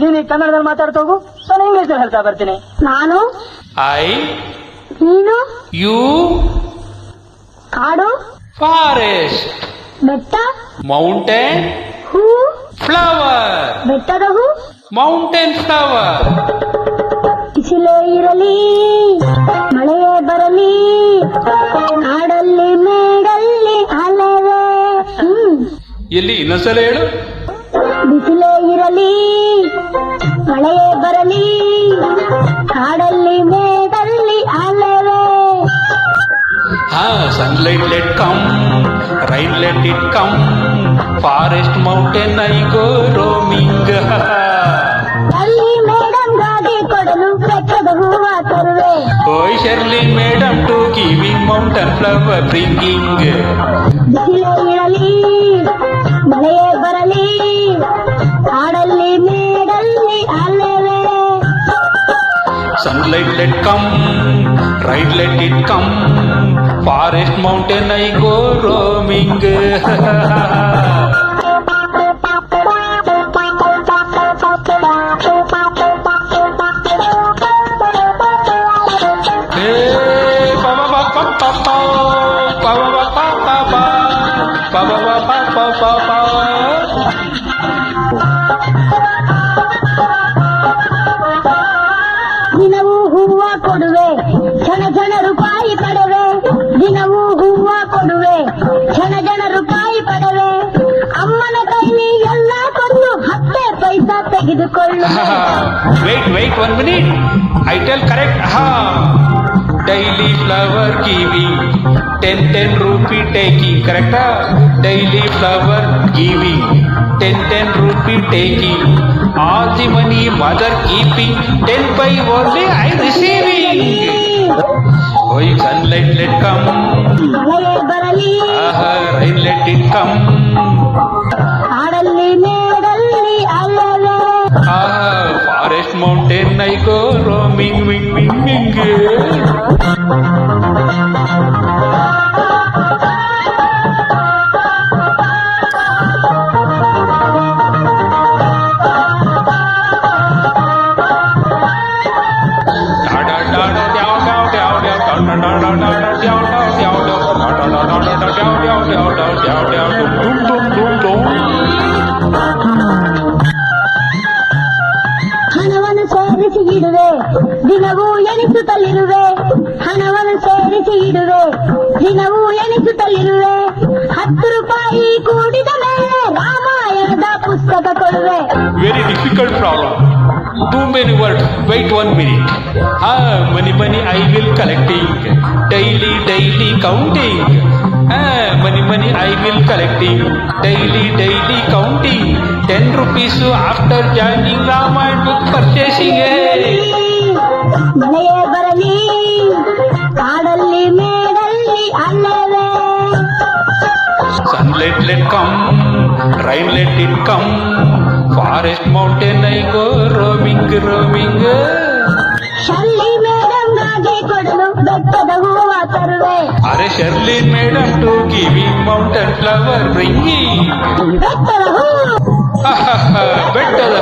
ನೀನು ಕನ್ನಡದಲ್ಲಿ ಮಾತಾಡ್ತಾ ಹೋಗು, ನಾನು ಇಂಗ್ಲಿಷ್ ಹೇಳ್ತಾ ಬರ್ತೀನಿ. ನಾನು, ಐ, ನೀನು, ಯು, ಕಾಡು, ಫಾರೆಸ್ಟ್, ಬೆಟ್ಟ, ಮೌಂಟೇನ್, ಹೂ, ಫ್ಲವರ್, ಬೆಟ್ಟದ ಹೂ, ಮೌಂಟೇನ್ ಫ್ಲವರ್. ಬಿಸಿಲೇ ಇರಲಿ ಮಳೆಯೇ ಬರಲಿ, ಕಾಡಲ್ಲಿ ಮೇಡಲ್ಲಿ ಅಲೆವೆ. ಎಲ್ಲಿ ಇನ್ನೊಂದ್ಸಲ ಹೇಳು. ಬಿಸಿಲೇ ಇರಲಿ ಮಳೆಯೇ ಬರಲಿ, ಕಾಡಲ್ಲಿ ಮೇಡಲ್ಲಿ ಅಲೆವೆ. ಹಾ, sunlight let come, rain let it come, forest mountain I go roaming. ಅಲ್ಲಿ ಮೇಡಮ್ ಗಾಡಿ ಕೊಡಲು ಬೆಟ್ಟದ ಹೂವ ತರುವೆ. ಓಯ್ Shirley madam to giving mountain flower bringing. ಬಿಸಿಲೇ ಇರಲಿ ಮಳೆಯೇ ಬರಲಿ, ಕಾಡಲ್ಲಿ ಮೇಡಲ್ಲಿ ಅಲೆವೆ. Sunlight let come, rain let it come, forest mountain I go roaming. ದಿನವೂ ಹೂವ ಕೊಡುವೆ, ಜನ ಜನ ರೂಪಾಯಿ ಪಡೆವೆ. ದಿನವೂ ಹೂವ ಕೊಡುವೆ, ಜನ ಜನ ರೂಪಾಯಿ ಪಡೆವೆ. ಅಮ್ಮನ ಕೈಲಿ ಎಲ್ಲ ಕೊಟ್ಟು 10 ಪೈಸಾ ತೆಗೆದುಕೊಳ್ಳುವೆ. Wait 1 minute. I tell correct. Daily flower giving, 10 rupee taking. Correct? Daily flower giving, 10 rupee taking. All the money mother keeping, 10 by only I receiving. Oh, sunlight let come, ಮಳೆಯೇ ಬರಲಿ rain let it come. ಕಾಡಲ್ಲಿ ಮೇಡಲ್ಲಿ ಅಲೆವೆ. Forest mountain I go roaming, wing, wing, wing. ಹಣವನ್ನು ಸೇರಿಸಿ ಇಡುವೆ, ದಿನವೂ ಎಣಿಸುತ್ತಲಿರುವೆ. ಹಣವನ್ನು ಸೇರಿಸಿ ಇಡುವೆ, ದಿನವೂ ಎಣಿಸುತ್ತಲಿರುವೆ. 10 ರೂಪಾಯಿ ಕೂಡಿದ ಮೇಲೆ ರಾಮಾಯಣದ ಪುಸ್ತಕ ಕೊಡುವೆ. Very difficult problem. Too many words. Wait 1 minute. Money I will collecting. Daily counting. Money I will collecting. Daily counting. 10 rupees after joining Ramayana book purchasing. ಮಳೆಯೇ ಬರಲಿ ಕಾಡಲ್ಲಿ ಮೇಡಲ್ಲಿ ಅಲೆವೆ. Sunlight let come, rain let it come, forest mountain I go roaming. Shirley madam ಗಾಗಿ ಕೊಡಲು ಬೆಟ್ಟದ ಹೂವ ತರುವೆ. Are Shirley madam to giving mountain flower bringing. ಬೆಟ್ಟದ ಹೂ Better.